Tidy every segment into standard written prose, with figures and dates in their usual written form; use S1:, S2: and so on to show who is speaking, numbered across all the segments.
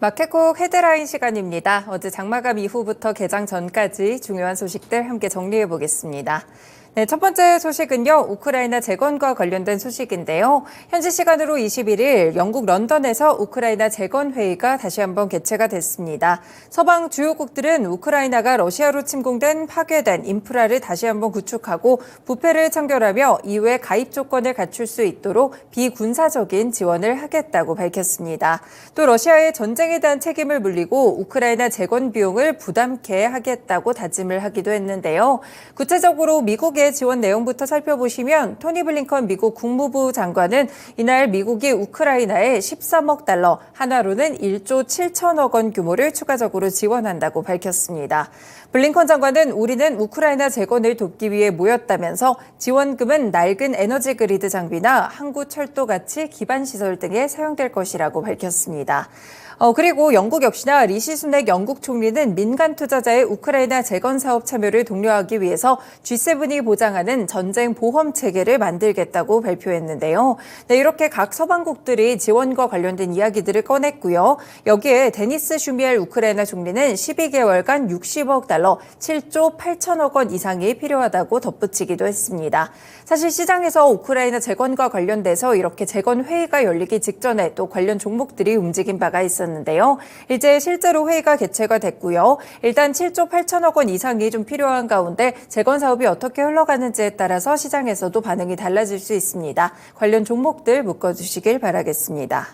S1: 마켓콕 헤드라인 시간입니다. 어제 장마감 이후부터 개장 전까지 중요한 소식들 함께 정리해 보겠습니다. 네, 첫 번째 소식은요, 우크라이나 재건과 관련된 소식인데요. 현지 시간으로 21일 영국 런던에서 우크라이나 재건 회의가 다시 한번 개최가 됐습니다. 서방 주요국들은 우크라이나가 러시아로 침공된 파괴된 인프라를 다시 한번 구축하고 부패를 청결하며 이후에 가입 조건을 갖출 수 있도록 비군사적인 지원을 하겠다고 밝혔습니다. 또 러시아의 전쟁에 대한 책임을 물리고 우크라이나 재건 비용을 부담케 하겠다고 다짐을 하기도 했는데요. 구체적으로 미국의 지원 내용부터 살펴보시면 토니 블링컨 미국 국무부 장관은 이날 미국이 우크라이나에 13억 달러, 한화로는 1조 7천억 원 규모를 추가적으로 지원한다고 밝혔습니다. 블링컨 장관은 우리는 우크라이나 재건을 돕기 위해 모였다면서 지원금은 낡은 에너지 그리드 장비나 항구 철도 같이 기반 시설 등에 사용될 것이라고 밝혔습니다. 그리고 영국 역시나 리시 수넥 영국 총리는 민간 투자자의 우크라이나 재건 사업 참여를 독려하기 위해서 G7이 보장하는 전쟁 보험 체계를 만들겠다고 발표했는데요. 네, 이렇게 각 서방국들이 지원과 관련된 이야기들을 꺼냈고요. 여기에 데니스 슈미엘 우크라이나 총리는 12개월간 60억 달러, 7조 8천억 원 이상이 필요하다고 덧붙이기도 했습니다. 사실 시장에서 우크라이나 재건과 관련돼서 이렇게 재건 회의가 열리기 직전에 또 관련 종목들이 움직인 바가 있었는데요. 이제 실제로 회의가 개최가 됐고요. 일단 7조 8천억 원 이상이 좀 필요한 가운데 재건 사업이 어떻게 흘러가는지에 따라서 시장에서도 반응이 달라질 수 있습니다. 관련 종목들 묶어주시길 바라겠습니다.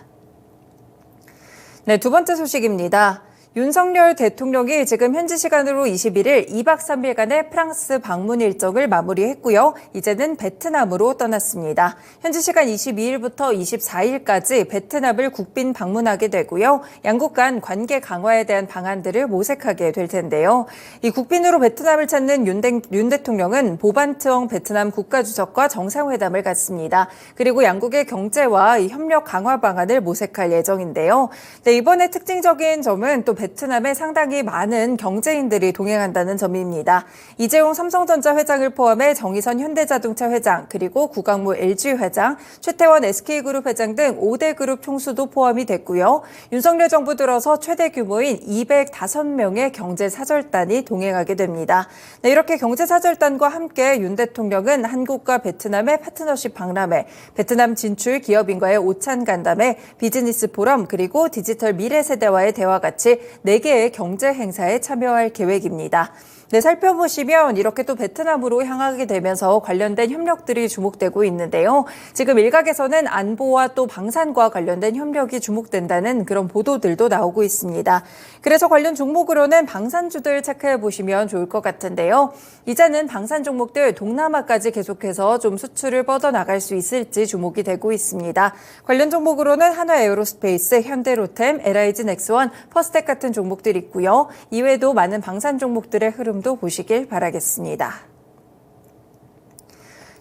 S1: 네, 두 번째 소식입니다. 윤석열 대통령이 지금 현지 시간으로 21일 2박 3일간의 프랑스 방문 일정을 마무리했고요. 이제는 베트남으로 떠났습니다. 현지 시간 22일부터 24일까지 베트남을 국빈 방문하게 되고요. 양국 간 관계 강화에 대한 방안들을 모색하게 될 텐데요. 이 국빈으로 베트남을 찾는 윤 대통령은 보반트엉 베트남 국가주석과 정상회담을 갖습니다. 그리고 양국의 경제와 협력 강화 방안을 모색할 예정인데요. 네, 이번에 특징적인 점은 또 베트남에 상당히 많은 경제인들이 동행한다는 점입니다. 이재용 삼성전자 회장을 포함해 정의선 현대자동차 회장, 그리고 구강모 LG 회장, 최태원 SK그룹 회장 등 5대 그룹 총수도 포함이 됐고요. 윤석열 정부 들어서 최대 규모인 205명의 경제사절단이 동행하게 됩니다. 네, 이렇게 경제사절단과 함께 윤 대통령은 한국과 베트남의 파트너십 박람회, 베트남 진출 기업인과의 오찬 간담회, 비즈니스 포럼, 그리고 디지털 미래 세대와의 대화 같이 4개의 경제 행사에 참여할 계획입니다. 네, 살펴보시면 이렇게 또 베트남으로 향하게 되면서 관련된 협력들이 주목되고 있는데요. 지금 일각에서는 안보와 또 방산과 관련된 협력이 주목된다는 그런 보도들도 나오고 있습니다. 그래서 관련 종목으로는 방산주들 체크해 보시면 좋을 것 같은데요. 이제는 방산 종목들 동남아까지 계속해서 좀 수출을 뻗어나갈 수 있을지 주목이 되고 있습니다. 관련 종목으로는 한화에어로스페이스, 현대로템, LIG 넥스원, 퍼스텍 같은 종목들이 있고요. 이외에도 많은 방산 종목들의 흐름도 보시길 바라겠습니다.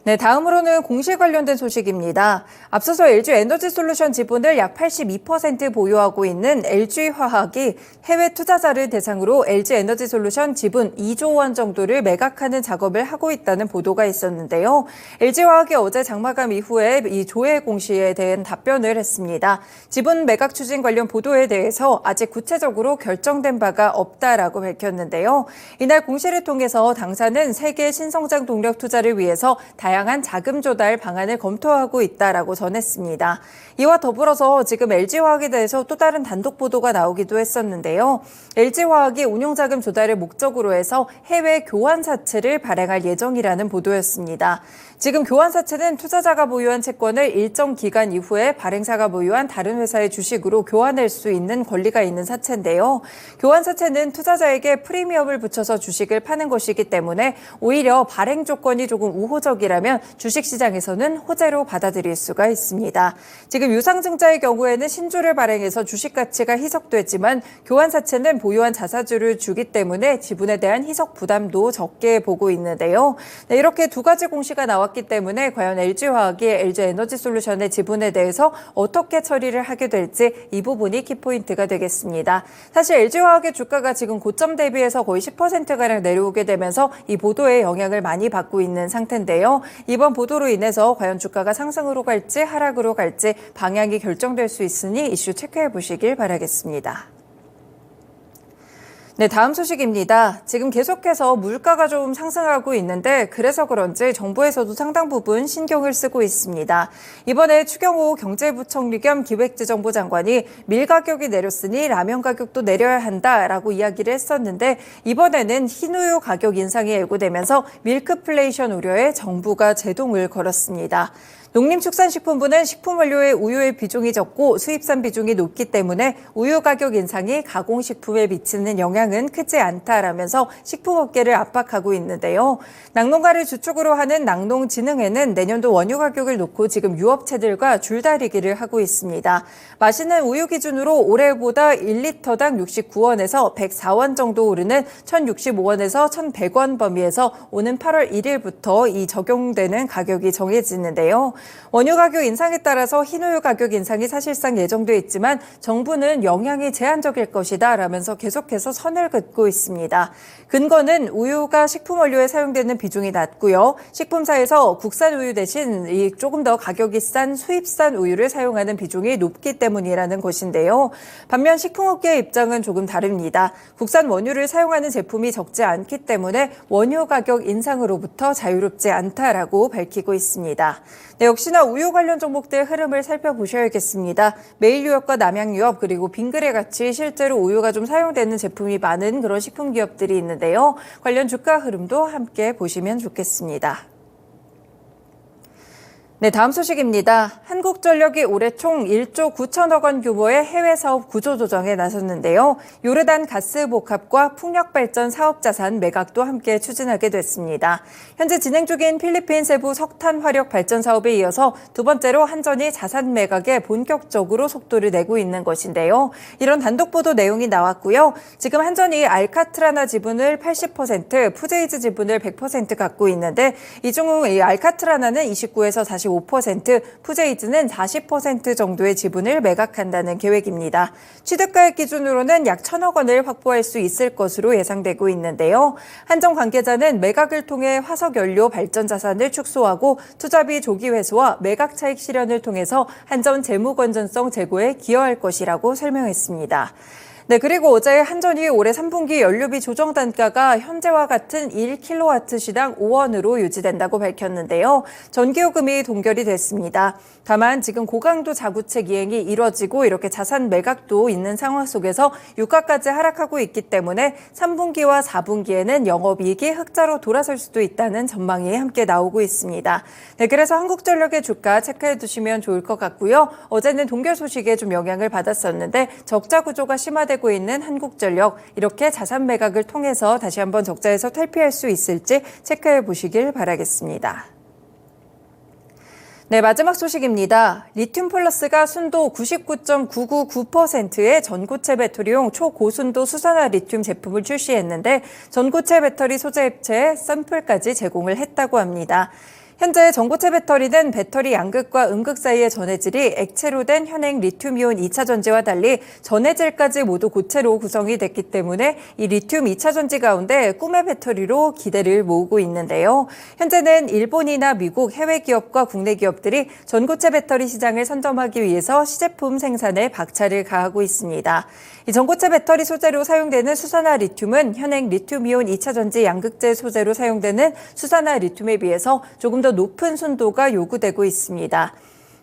S1: 네, 다음으로는 공시 관련된 소식입니다. 앞서서 LG에너지솔루션 지분을 약 82% 보유하고 있는 LG화학이 해외 투자자를 대상으로 LG에너지솔루션 지분 2조 원 정도를 매각하는 작업을 하고 있다는 보도가 있었는데요. LG화학이 어제 장마감 이후에 이 조회 공시에 대한 답변을 했습니다. 지분 매각 추진 관련 보도에 대해서 아직 구체적으로 결정된 바가 없다라고 밝혔는데요. 이날 공시를 통해서 당사는 세계 신성장 동력 투자를 위해서 다양한 자금 조달 방안을 검토하고 있다라고 전했습니다. 이와 더불어서 지금 LG화학에 대해서 또 다른 단독 보도가 나오기도 했었는데요. LG화학이 운용자금 조달을 목적으로 해서 해외 교환사채를 발행할 예정이라는 보도였습니다. 지금 교환사채는 투자자가 보유한 채권을 일정 기간 이후에 발행사가 보유한 다른 회사의 주식으로 교환할 수 있는 권리가 있는 사채인데요. 교환사채는 투자자에게 프리미엄을 붙여서 주식을 파는 것이기 때문에 오히려 발행 조건이 조금 우호적이라면 주식시장에서는 호재로 받아들일 수가 있습니다. 지금 유상증자의 경우에는 신주를 발행해서 주식 가치가 희석되지만 교환사채는 보유한 자사주를 주기 때문에 지분에 대한 희석 부담도 적게 보고 있는데요. 네, 이렇게 두 가지 공시가 나왔기 때문에 과연 LG화학이 LG에너지솔루션의 지분에 대해서 어떻게 처리를 하게 될지 이 부분이 키포인트가 되겠습니다. 사실 LG화학의 주가가 지금 고점 대비해서 거의 10%가량 내려오게 되면서 이 보도에 영향을 많이 받고 있는 상태인데요. 이번 보도로 인해서 과연 주가가 상승으로 갈지 하락으로 갈지 방향이 결정될 수 있으니 이슈 체크해 보시길 바라겠습니다. 네, 다음 소식입니다. 지금 계속해서 물가가 좀 상승하고 있는데 그래서 그런지 정부에서도 상당 부분 신경을 쓰고 있습니다. 이번에 추경호 경제부총리 겸 기획재정부 장관이 밀 가격이 내렸으니 라면 가격도 내려야 한다라고 이야기를 했었는데 이번에는 흰우유 가격 인상이 예고되면서 밀크플레이션 우려에 정부가 제동을 걸었습니다. 농림축산식품부는 식품원료의 우유의 비중이 적고 수입산 비중이 높기 때문에 우유 가격 인상이 가공식품에 미치는 영향은 크지 않다라면서 식품업계를 압박하고 있는데요. 낙농가를 주축으로 하는 낙농진흥회는 내년도 원유 가격을 놓고 지금 유업체들과 줄다리기를 하고 있습니다. 마시는 우유 기준으로 올해보다 1리터당 69원에서 104원 정도 오르는 1,065원에서 1,100원 범위에서 오는 8월 1일부터 이 적용되는 가격이 정해지는데요. 원유 가격 인상에 따라서 흰우유 가격 인상이 사실상 예정돼 있지만 정부는 영향이 제한적일 것이다 라면서 계속해서 선을 긋고 있습니다. 근거는 우유가 식품 원료에 사용되는 비중이 낮고요. 식품사에서 국산 우유 대신 조금 더 가격이 싼 수입산 우유를 사용하는 비중이 높기 때문이라는 것인데요. 반면 식품업계의 입장은 조금 다릅니다. 국산 원유를 사용하는 제품이 적지 않기 때문에 원유 가격 인상으로부터 자유롭지 않다라고 밝히고 있습니다. 네, 역시나 우유 관련 종목들 흐름을 살펴보셔야겠습니다. 메일유업과 남양유업 그리고 빙그레 같이 실제로 우유가 좀 사용되는 제품이 많은 그런 식품 기업들이 있는데요. 관련 주가 흐름도 함께 보시면 좋겠습니다. 네, 다음 소식입니다. 한국전력이 올해 총 1조 9천억 원 규모의 해외 사업 구조 조정에 나섰는데요. 요르단 가스복합과 풍력발전 사업자산 매각도 함께 추진하게 됐습니다. 현재 진행 중인 필리핀 세부 석탄 화력 발전 사업에 이어서 두 번째로 한전이 자산 매각에 본격적으로 속도를 내고 있는 것인데요. 이런 단독 보도 내용이 나왔고요. 지금 한전이 알카트라나 지분을 80%, 푸제이즈 지분을 100% 갖고 있는데 이 중 알카트라나는 29에서 45%, 푸제이즈는 40% 정도의 지분을 매각한다는 계획입니다. 취득가액 기준으로는 약 1,000억 원을 확보할 수 있을 것으로 예상되고 있는데요. 한전 관계자는 매각을 통해 화석연료 발전 자산을 축소하고 투자비 조기 회수와 매각 차익 실현을 통해서 한전 재무 건전성 제고에 기여할 것이라고 설명했습니다. 네, 그리고 어제 한전이 올해 3분기 연료비 조정 단가가 현재와 같은 1kW시당 5원으로 유지된다고 밝혔는데요. 전기요금이 동결이 됐습니다. 다만 지금 고강도 자구책 이행이 이뤄지고 이렇게 자산 매각도 있는 상황 속에서 유가까지 하락하고 있기 때문에 3분기와 4분기에는 영업이익이 흑자로 돌아설 수도 있다는 전망이 함께 나오고 있습니다. 네, 그래서 한국전력의 주가 체크해 두시면 좋을 것 같고요. 어제는 동결 소식에 좀 영향을 받았었는데 적자 구조가 심화되고 있는 한국전력 이렇게 자산 매각을 통해서 다시 한번 적자에서 탈피할 수 있을지 체크해 보시길 바라겠습니다. 네, 마지막 소식입니다. 리튬 플러스가 순도 99.999%의 전고체 배터리용 초고순도 수산화 리튬 제품을 출시했는데 전고체 배터리 소재 액체에 샘플까지 제공을 했다고 합니다. 현재 전고체 배터리는 배터리 양극과 음극 사이의 전해질이 액체로 된 현행 리튬이온 2차 전지와 달리 전해질까지 모두 고체로 구성이 됐기 때문에 이 리튬 2차 전지 가운데 꿈의 배터리로 기대를 모으고 있는데요. 현재는 일본이나 미국 해외 기업과 국내 기업들이 전고체 배터리 시장을 선점하기 위해서 시제품 생산에 박차를 가하고 있습니다. 이 전고체 배터리 소재로 사용되는 수산화 리튬은 현행 리튬이온 2차 전지 양극재 소재로 사용되는 수산화 리튬에 비해서 조금 더 높은 순도가 요구되고 있습니다.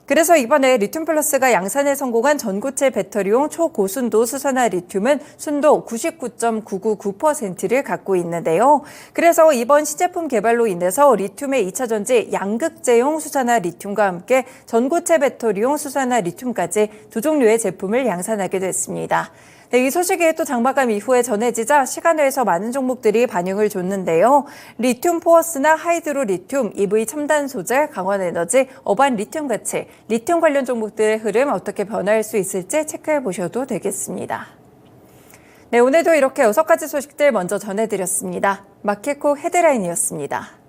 S1: 그래서 이번에 리튬 플러스가 양산에 성공한 전고체 배터리용 초고순도 수산화 리튬은 순도 99.999%를 갖고 있는데요. 그래서 이번 시제품 개발로 인해서 리튬의 2차 전지 양극재용 수산화 리튬과 함께 전고체 배터리용 수산화 리튬까지 두 종류의 제품을 양산하게 됐습니다. 네, 이 소식이 또 장마감 이후에 전해지자 시간외에서 많은 종목들이 반영을 줬는데요. 리튬 포어스나 하이드로 리튬, EV 첨단 소재, 강원에너지, 어반 리튬 같이 리튬 관련 종목들의 흐름 어떻게 변화할 수 있을지 체크해 보셔도 되겠습니다. 네, 오늘도 이렇게 6가지 소식들 먼저 전해드렸습니다. 마켓콕 헤드라인이었습니다.